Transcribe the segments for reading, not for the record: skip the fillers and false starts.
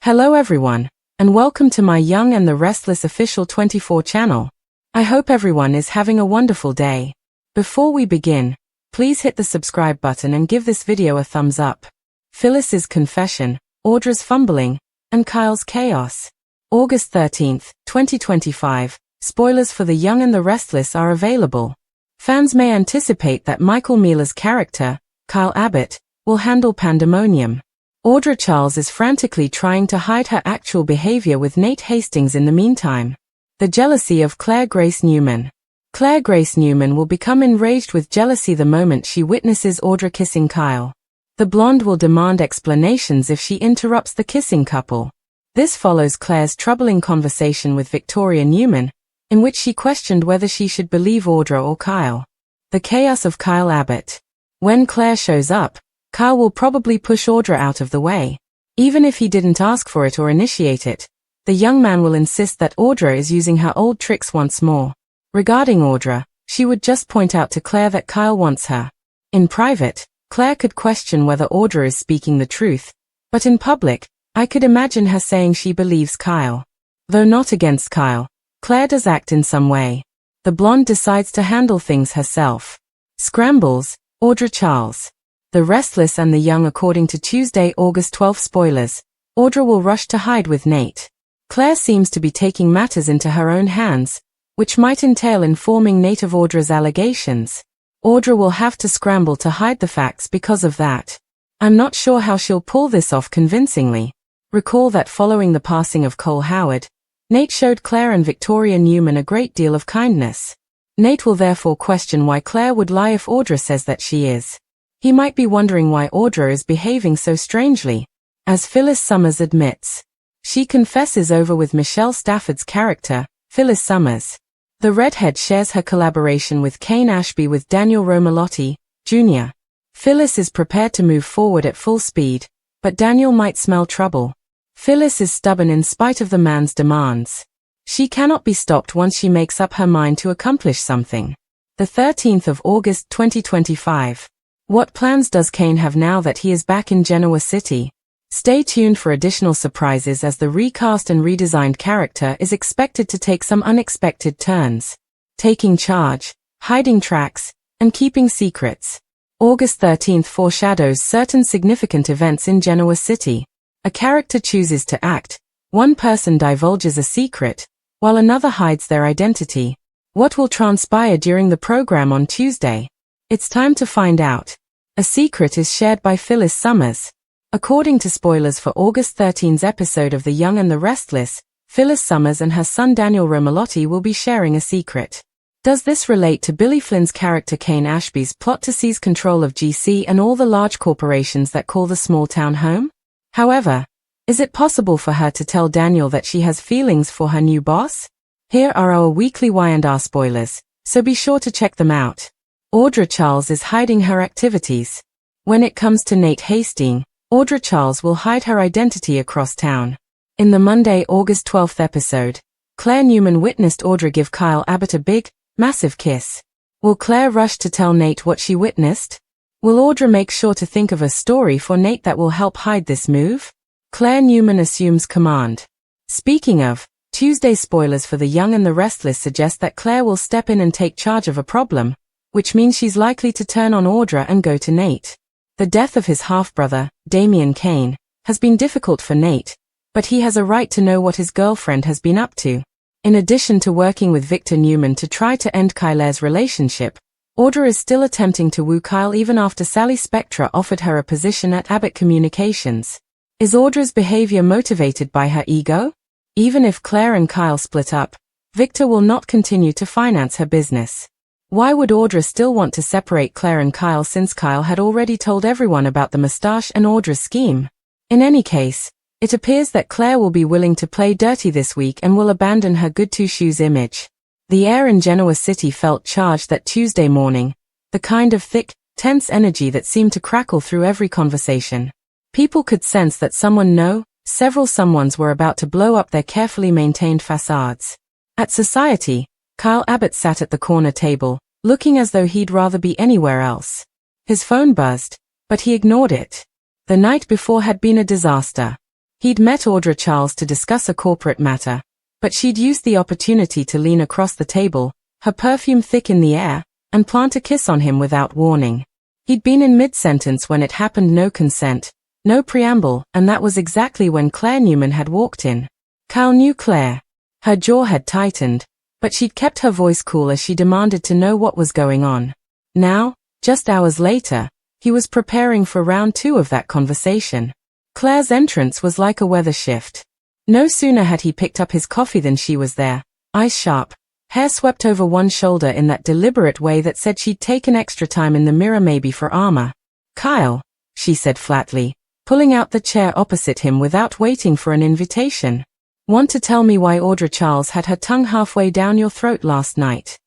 Hello everyone, and welcome to my Young and the Restless official 24 channel. I hope everyone is having a wonderful day. Before we begin, please hit the subscribe button and give this video a thumbs up. Phyllis's confession, Audra's fumbling, and Kyle's chaos. August 13th, 2025, spoilers for The Young and the Restless are available. Fans may anticipate that Michael Meala's character, Kyle Abbott, will handle pandemonium. Audra Charles is frantically trying to hide her actual behavior with Nate Hastings in the meantime. The jealousy of Claire Grace Newman. Claire Grace Newman will become enraged with jealousy the moment she witnesses Audra kissing Kyle. The blonde will demand explanations if she interrupts the kissing couple. This follows Claire's troubling conversation with Victoria Newman, in which she questioned whether she should believe Audra or Kyle. The chaos of Kyle Abbott. When Claire shows up, Kyle will probably push Audra out of the way. Even if he didn't ask for it or initiate it, the young man will insist that Audra is using her old tricks once more. Regarding Audra, she would just point out to Claire that Kyle wants her. In private, Claire could question whether Audra is speaking the truth, but in public, I could imagine her saying she believes Kyle. Though not against Kyle, Claire does act in some way. The blonde decides to handle things herself. Scrambles, Audra Charles. The Restless and the Young. According to Tuesday, August 12 spoilers, Audra will rush to hide with Nate. Claire seems to be taking matters into her own hands, which might entail informing Nate of Audra's allegations. Audra will have to scramble to hide the facts because of that. I'm not sure how she'll pull this off convincingly. Recall that following the passing of Cole Howard, Nate showed Claire and Victoria Newman a great deal of kindness. Nate will therefore question why Claire would lie if Audra says that she is. He might be wondering why Audra is behaving so strangely. As Phyllis Summers admits, she confesses over with Michelle Stafford's character, Phyllis Summers. The redhead shares her collaboration with Kane Ashby with Daniel Romalotti, Jr. Phyllis is prepared to move forward at full speed, but Daniel might smell trouble. Phyllis is stubborn in spite of the man's demands. She cannot be stopped once she makes up her mind to accomplish something. The 13th of August 2025. What plans does Kane have now that he is back in Genoa City? Stay tuned for additional surprises as the recast and redesigned character is expected to take some unexpected turns. Taking charge, hiding tracks, and keeping secrets. August 13th foreshadows certain significant events in Genoa City. A character chooses to act, one person divulges a secret, while another hides their identity. What will transpire during the program on Tuesday? It's time to find out. A secret is shared by Phyllis Summers. According to spoilers for August 13's episode of The Young and the Restless, Phyllis Summers and her son Daniel Romalotti will be sharing a secret. Does this relate to Billy Flynn's character Kane Ashby's plot to seize control of GC and all the large corporations that call the small town home? However, is it possible for her to tell Daniel that she has feelings for her new boss? Here are our weekly Y&R spoilers, so be sure to check them out. Audra Charles is hiding her activities. When it comes to Nate Hastings, Audra Charles will hide her identity across town. In the Monday, August 12th episode, Claire Newman witnessed Audra give Kyle Abbott a big, massive kiss. Will Claire rush to tell Nate what she witnessed? Will Audra make sure to think of a story for Nate that will help hide this move? Claire Newman assumes command. Speaking of, Tuesday spoilers for The Young and the Restless suggest that Claire will step in and take charge of a problem, which means she's likely to turn on Audra and go to Nate. The death of his half-brother, Damian Kane, has been difficult for Nate, but he has a right to know what his girlfriend has been up to. In addition to working with Victor Newman to try to end Kyle's relationship, Audra is still attempting to woo Kyle even after Sally Spectra offered her a position at Abbott Communications. Is Audra's behavior motivated by her ego? Even if Claire and Kyle split up, Victor will not continue to finance her business. Why would Audra still want to separate Claire and Kyle since Kyle had already told everyone about the mustache and Audra's scheme? In any case, it appears that Claire will be willing to play dirty this week and will abandon her good-to-shoes image. The air in Genoa City felt charged that Tuesday morning, the kind of thick, tense energy that seemed to crackle through every conversation. People could sense that several someones were about to blow up their carefully maintained facades. At Society, Kyle Abbott sat at the corner table, looking as though he'd rather be anywhere else. His phone buzzed, but he ignored it. The night before had been a disaster. He'd met Audra Charles to discuss a corporate matter, but she'd used the opportunity to lean across the table, her perfume thick in the air, and plant a kiss on him without warning. He'd been in mid-sentence when it happened, no consent, no preamble, and that was exactly when Claire Newman had walked in. Kyle knew Claire. Her jaw had tightened, but she'd kept her voice cool as she demanded to know what was going on. Now, just hours later, he was preparing for round 2 of that conversation. Claire's entrance was like a weather shift. No sooner had he picked up his coffee than she was there, eyes sharp, hair swept over one shoulder in that deliberate way that said she'd taken extra time in the mirror, maybe for armor. "Kyle," she said flatly, pulling out the chair opposite him without waiting for an invitation. "Want to tell me why Audra Charles had her tongue halfway down your throat last night?"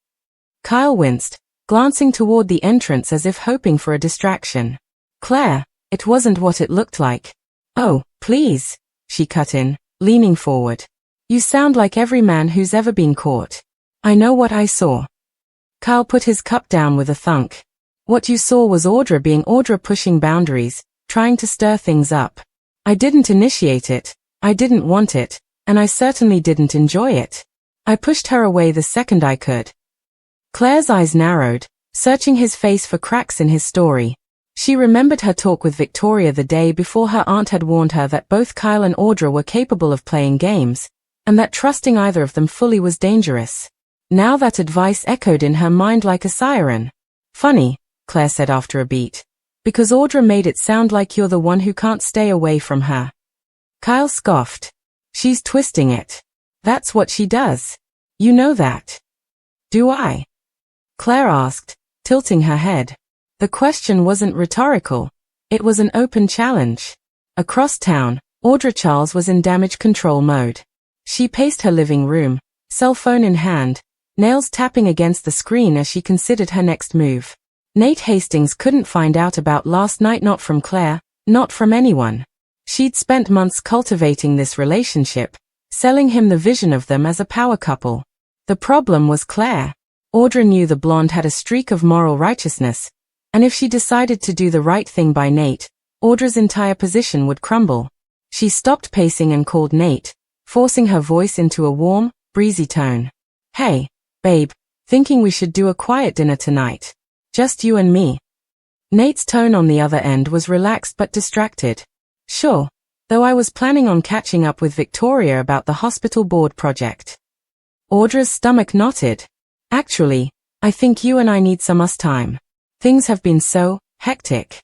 Kyle winced, glancing toward the entrance as if hoping for a distraction. "Claire, it wasn't what it looked like." "Oh, please," she cut in, leaning forward. "You sound like every man who's ever been caught." "I know what I saw." Kyle put his cup down with a thunk. "What you saw was Audra being Audra, pushing boundaries, trying to stir things up. I didn't initiate it, I didn't want it, and I certainly didn't enjoy it. I pushed her away the second I could." Claire's eyes narrowed, searching his face for cracks in his story. She remembered her talk with Victoria the day before. Her aunt had warned her that both Kyle and Audra were capable of playing games, and that trusting either of them fully was dangerous. Now that advice echoed in her mind like a siren. "Funny," Claire said after a beat, "because Audra made it sound like you're the one who can't stay away from her." Kyle scoffed. "She's twisting it. That's what she does. You know that." "Do I?" Claire asked, tilting her head. The question wasn't rhetorical. It was an open challenge. Across town, Audra Charles was in damage control mode. She paced her living room, cell phone in hand, nails tapping against the screen as she considered her next move. Nate Hastings couldn't find out about last night, not from Claire, not from anyone. She'd spent months cultivating this relationship, selling him the vision of them as a power couple. The problem was Claire. Audra knew the blonde had a streak of moral righteousness, and if she decided to do the right thing by Nate, Audra's entire position would crumble. She stopped pacing and called Nate, forcing her voice into a warm, breezy tone. "Hey, babe, thinking we should do a quiet dinner tonight. Just you and me." Nate's tone on the other end was relaxed but distracted. "Sure, though I was planning on catching up with Victoria about the hospital board project." Audra's stomach knotted. "Actually, I think you and I need some us time. Things have been so hectic."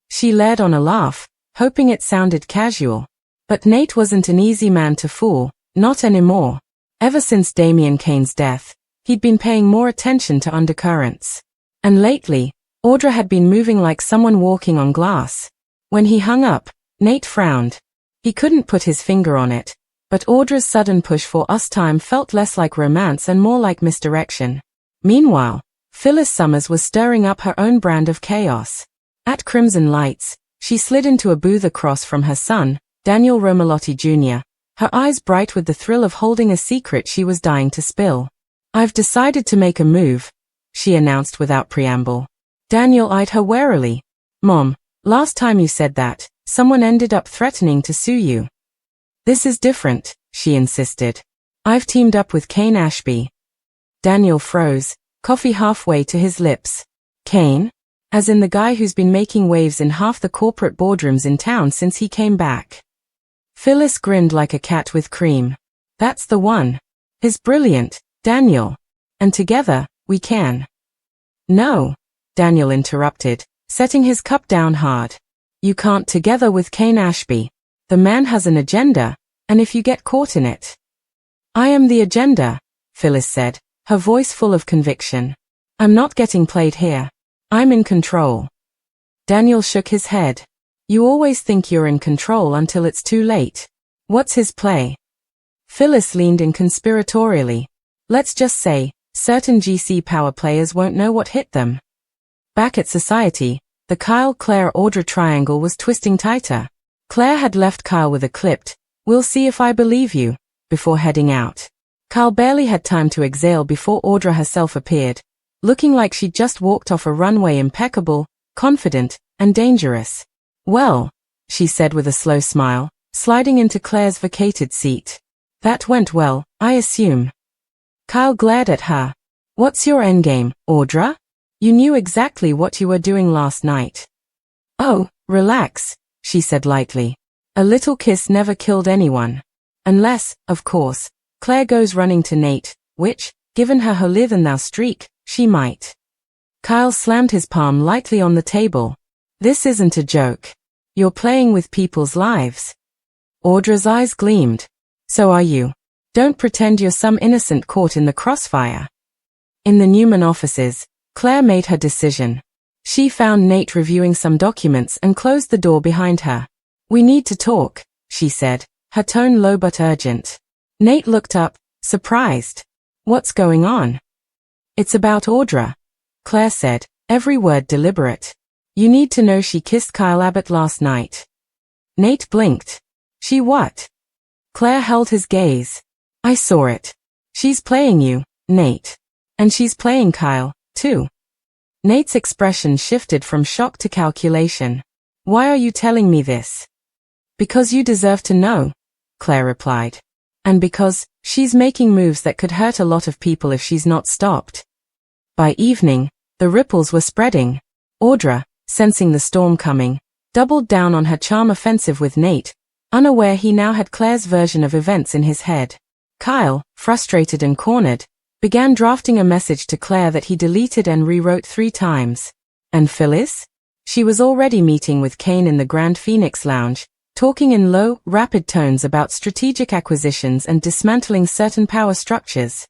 She led on a laugh, hoping it sounded casual. But Nate wasn't an easy man to fool, not anymore. Ever since Damien Kane's death, he'd been paying more attention to undercurrents. And lately, Audra had been moving like someone walking on glass. When he hung up, Nate frowned. He couldn't put his finger on it, but Audra's sudden push for us time felt less like romance and more like misdirection. Meanwhile, Phyllis Summers was stirring up her own brand of chaos. At Crimson Lights, she slid into a booth across from her son, Daniel Romalotti Jr., her eyes bright with the thrill of holding a secret she was dying to spill. "I've decided to make a move," she announced without preamble. Daniel eyed her warily. "Mom, last time you said that, someone ended up threatening to sue you." "This is different," she insisted. "I've teamed up with Kane Ashby." Daniel froze, coffee halfway to his lips. "Kane? As in the guy who's been making waves in half the corporate boardrooms in town since he came back?" Phyllis grinned like a cat with cream. "That's the one. He's brilliant, Daniel. And together, we can." "No," Daniel interrupted, setting his cup down hard. "You can't together with Kane Ashby. The man has an agenda, and if you get caught in it." "I am the agenda," Phyllis said, her voice full of conviction. "I'm not getting played here. I'm in control." Daniel shook his head. "You always think you're in control until it's too late. What's his play?" Phyllis leaned in conspiratorially. "Let's just say, certain GC power players won't know what hit them." Back at Society, the Kyle-Claire-Audra triangle was twisting tighter. Claire had left Kyle with a clipped, "We'll see if I believe you," before heading out. Kyle barely had time to exhale before Audra herself appeared, looking like she'd just walked off a runway, impeccable, confident, and dangerous. "Well," she said with a slow smile, sliding into Claire's vacated seat. That went well, I assume. Kyle glared at her. What's your endgame, Audra? You knew exactly what you were doing last night. Oh, relax, she said lightly. A little kiss never killed anyone. Unless, of course, Claire goes running to Nate, which, given her holier-than-thou streak, she might. Kyle slammed his palm lightly on the table. This isn't a joke. You're playing with people's lives. Audra's eyes gleamed. So are you. Don't pretend you're some innocent caught in the crossfire. In the Newman offices, Claire made her decision. She found Nate reviewing some documents and closed the door behind her. We need to talk, she said, her tone low but urgent. Nate looked up, surprised. What's going on? It's about Audra, Claire said, every word deliberate. You need to know she kissed Kyle Abbott last night. Nate blinked. She what? Claire held his gaze. I saw it. She's playing you, Nate. And she's playing Kyle, too. Nate's expression shifted from shock to calculation. Why are you telling me this? Because you deserve to know, Claire replied. And because she's making moves that could hurt a lot of people if she's not stopped. By evening, the ripples were spreading. Audra, sensing the storm coming, doubled down on her charm offensive with Nate, unaware he now had Claire's version of events in his head. Kyle, frustrated and cornered, began drafting a message to Claire that he deleted and rewrote 3 times. And Phyllis? She was already meeting with Kane in the Grand Phoenix Lounge, talking in low, rapid tones about strategic acquisitions and dismantling certain power structures.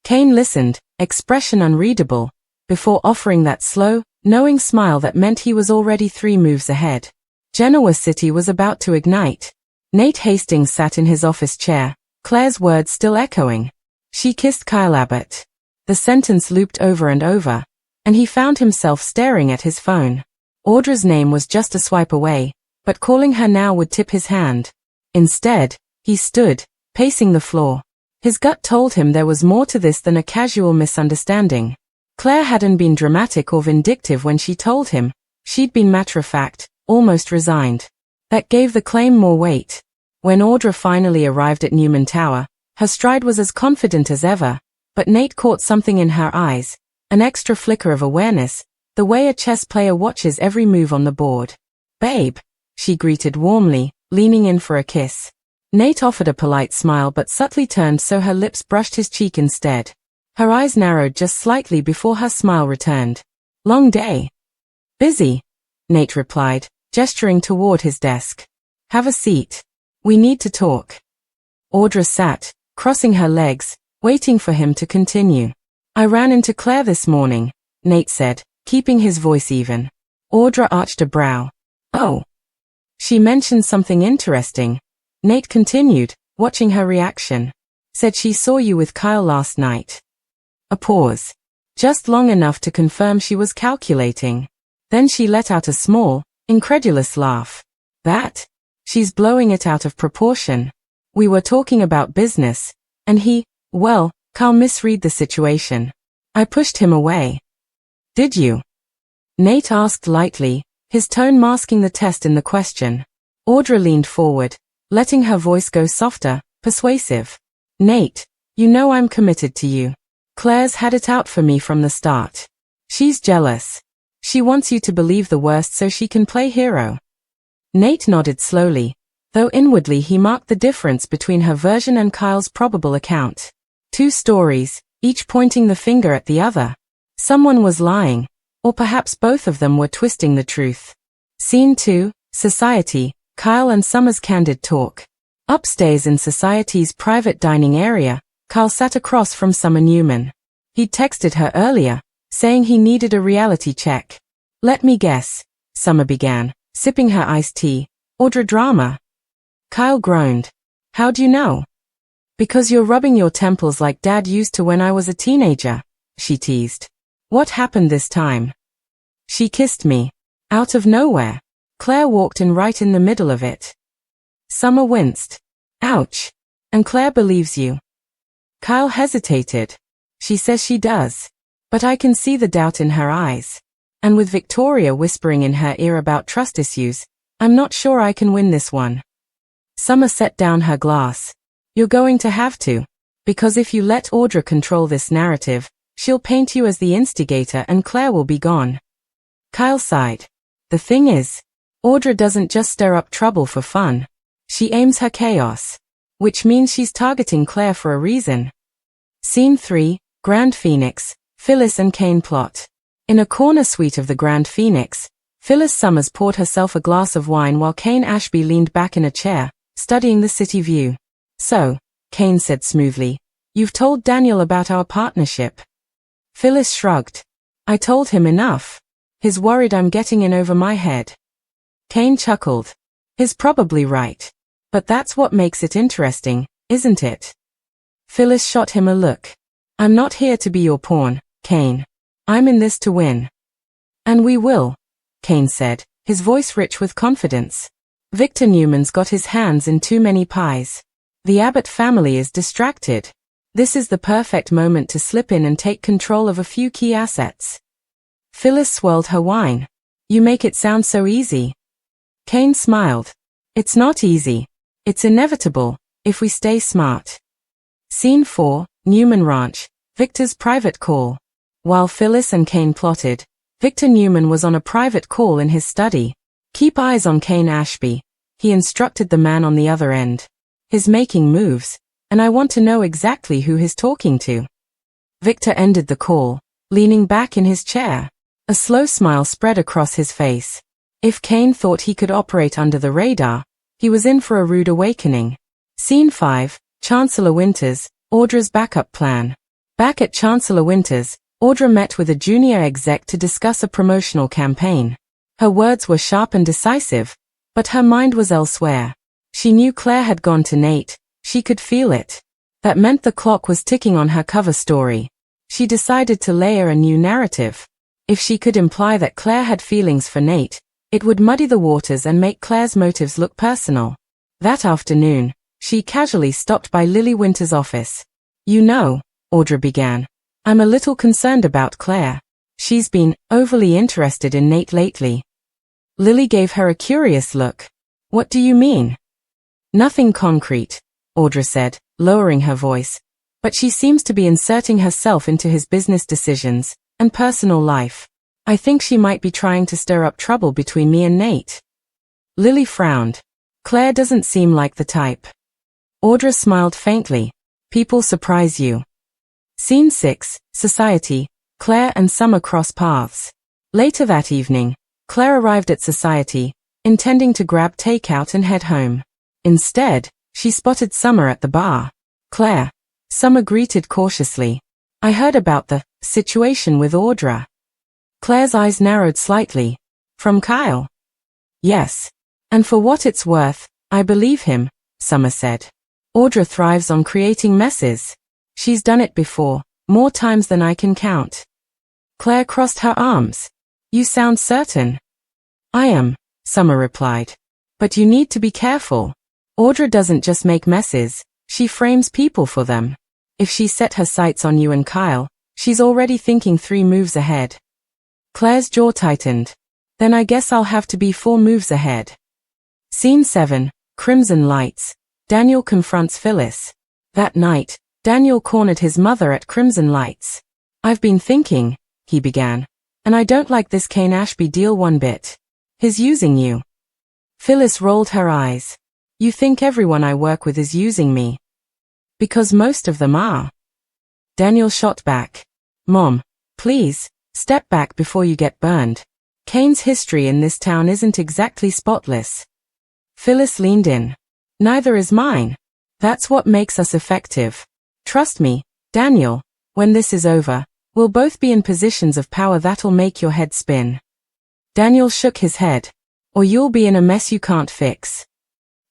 Kane listened, expression unreadable, before offering that slow, knowing smile that meant he was already 3 moves ahead. Genoa City was about to ignite. Nate Hastings sat in his office chair, Claire's words still echoing. She kissed Kyle Abbott. The sentence looped over and over, and he found himself staring at his phone. Audra's name was just a swipe away, but calling her now would tip his hand. Instead, he stood, pacing the floor. His gut told him there was more to this than a casual misunderstanding. Claire hadn't been dramatic or vindictive when she told him. She'd been matter-of-fact, almost resigned. That gave the claim more weight. When Audra finally arrived at Newman Tower, her stride was as confident as ever, but Nate caught something in her eyes, an extra flicker of awareness, the way a chess player watches every move on the board. Babe, she greeted warmly, leaning in for a kiss. Nate offered a polite smile but subtly turned so her lips brushed his cheek instead. Her eyes narrowed just slightly before her smile returned. Long day. Busy, Nate replied, gesturing toward his desk. Have a seat. We need to talk. Audra sat, crossing her legs, waiting for him to continue. I ran into Claire this morning, Nate said, keeping his voice even. Audra arched a brow. Oh. She mentioned something interesting. Nate continued, watching her reaction. Said she saw you with Kyle last night. A pause. Just long enough to confirm she was calculating. Then she let out a small, incredulous laugh. That? She's blowing it out of proportion. We were talking about business, and Kyle misread the situation. I pushed him away. Did you? Nate asked lightly, his tone masking the test in the question. Audra leaned forward, letting her voice go softer, persuasive. Nate, you know I'm committed to you. Claire's had it out for me from the start. She's jealous. She wants you to believe the worst so she can play hero. Nate nodded slowly, though inwardly he marked the difference between her version and Kyle's probable account. 2 stories, each pointing the finger at the other. Someone was lying, or perhaps both of them were twisting the truth. Scene 2, Society, Kyle and Summer's candid talk. Upstairs in Society's private dining area, Kyle sat across from Summer Newman. He'd texted her earlier, saying he needed a reality check. Let me guess, Summer began, sipping her iced tea. Audra drama. Kyle groaned. How do you know? Because you're rubbing your temples like Dad used to when I was a teenager, she teased. What happened this time? She kissed me. Out of nowhere. Claire walked in right in the middle of it. Summer winced. Ouch. And Claire believes you. Kyle hesitated. She says she does. But I can see the doubt in her eyes. And with Victoria whispering in her ear about trust issues, I'm not sure I can win this one. Summer set down her glass. You're going to have to. Because if you let Audra control this narrative, she'll paint you as the instigator and Claire will be gone. Kyle sighed. The thing is, Audra doesn't just stir up trouble for fun. She aims her chaos. Which means she's targeting Claire for a reason. Scene 3, Grand Phoenix, Phyllis and Kane plot. In a corner suite of the Grand Phoenix, Phyllis Summers poured herself a glass of wine while Kane Ashby leaned back in a chair, studying the city view. So, Kane said smoothly, you've told Daniel about our partnership. Phyllis shrugged. I told him enough. He's worried I'm getting in over my head. Kane chuckled. He's probably right. But that's what makes it interesting, isn't it? Phyllis shot him a look. I'm not here to be your pawn, Kane. I'm in this to win. And we will, Kane said, his voice rich with confidence. Victor Newman's got his hands in too many pies. The Abbott family is distracted. This is the perfect moment to slip in and take control of a few key assets. Phyllis swirled her wine. You make it sound so easy. Kane smiled. It's not easy. It's inevitable, if we stay smart. Scene 4, Newman Ranch, Victor's private call. While Phyllis and Kane plotted, Victor Newman was on a private call in his study. Keep eyes on Kane Ashby, he instructed the man on the other end. He's making moves, and I want to know exactly who he's talking to. Victor ended the call, leaning back in his chair. A slow smile spread across his face. If Kane thought he could operate under the radar, he was in for a rude awakening. Scene 5, Chancellor Winters, Audra's backup plan. Back at Chancellor Winters, Audra met with a junior exec to discuss a promotional campaign. Her words were sharp and decisive, but her mind was elsewhere. She knew Claire had gone to Nate, she could feel it. That meant the clock was ticking on her cover story. She decided to layer a new narrative. If she could imply that Claire had feelings for Nate, it would muddy the waters and make Claire's motives look personal. That afternoon, she casually stopped by Lily Winter's office. You know, Audra began, I'm a little concerned about Claire. She's been overly interested in Nate lately. Lily gave her a curious look. What do you mean? Nothing concrete, Audra said, lowering her voice. But she seems to be inserting herself into his business decisions and personal life. I think she might be trying to stir up trouble between me and Nate. Lily frowned. Claire doesn't seem like the type. Audra smiled faintly. People surprise you. Scene 6, Society, Claire and Summer cross paths. Later that evening, Claire arrived at Society, intending to grab takeout and head home. Instead, she spotted Summer at the bar. Claire. Summer greeted cautiously. I heard about the situation with Audra. Claire's eyes narrowed slightly. From Kyle? Yes. And for what it's worth, I believe him, Summer said. Audra thrives on creating messes. She's done it before, more times than I can count. Claire crossed her arms. You sound certain. I am, Summer replied. But you need to be careful. Audra doesn't just make messes, she frames people for them. If she set her sights on you and Kyle, she's already thinking 3 moves ahead. Claire's jaw tightened. Then I guess I'll have to be 4 moves ahead. Scene 7, Crimson Lights. Daniel confronts Phyllis. That night, Daniel cornered his mother at Crimson Lights. I've been thinking, he began, and I don't like this Kane Ashby deal one bit. He's using you. Phyllis rolled her eyes. You think everyone I work with is using me? Because most of them are. Daniel shot back. Mom, please, step back before you get burned. Kane's history in this town isn't exactly spotless. Phyllis leaned in. Neither is mine. That's what makes us effective. Trust me, Daniel, when this is over, we'll both be in positions of power that'll make your head spin. Daniel shook his head. Or you'll be in a mess you can't fix.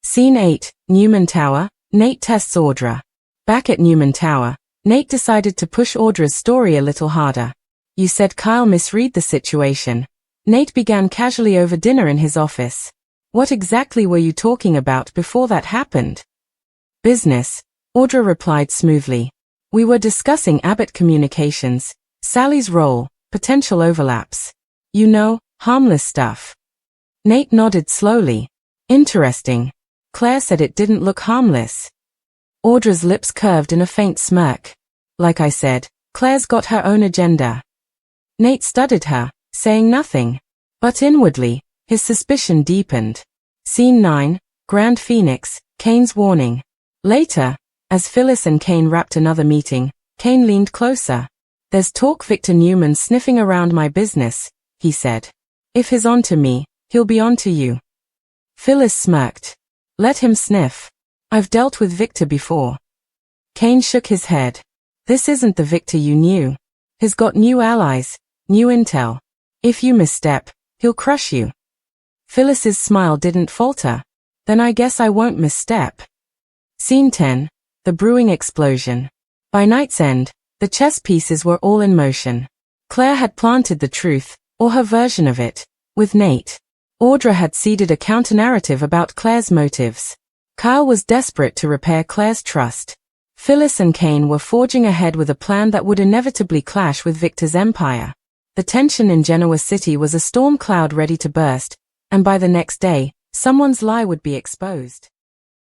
Scene 8, Newman Tower, Nate tests Audra. Back at Newman Tower, Nate decided to push Audra's story a little harder. You said Kyle misread the situation. Nate began casually over dinner in his office. What exactly were you talking about before that happened? Business, Audra replied smoothly. We were discussing Abbott Communications, Sally's role, potential overlaps. You know, harmless stuff. Nate nodded slowly. Interesting. Claire said it didn't look harmless. Audra's lips curved in a faint smirk. Like I said, Claire's got her own agenda. Nate studied her, saying nothing. But inwardly, his suspicion deepened. Scene 9, Grand Phoenix, Kane's warning. Later, as Phyllis and Kane wrapped another meeting, Kane leaned closer. There's talk Victor Newman's sniffing around my business, he said. If he's on to me, he'll be on to you. Phyllis smirked. Let him sniff. I've dealt with Victor before. Kane shook his head. This isn't the Victor you knew. He's got new allies, new intel. If you misstep, he'll crush you. Phyllis's smile didn't falter. Then I guess I won't misstep. Scene 10, the brewing explosion. By night's end, the chess pieces were all in motion. Claire had planted the truth, or her version of it, with Nate. Audra had seeded a counter-narrative about Claire's motives. Kyle was desperate to repair Claire's trust. Phyllis and Kane were forging ahead with a plan that would inevitably clash with Victor's empire. The tension in Genoa City was a storm cloud ready to burst, and by the next day, someone's lie would be exposed.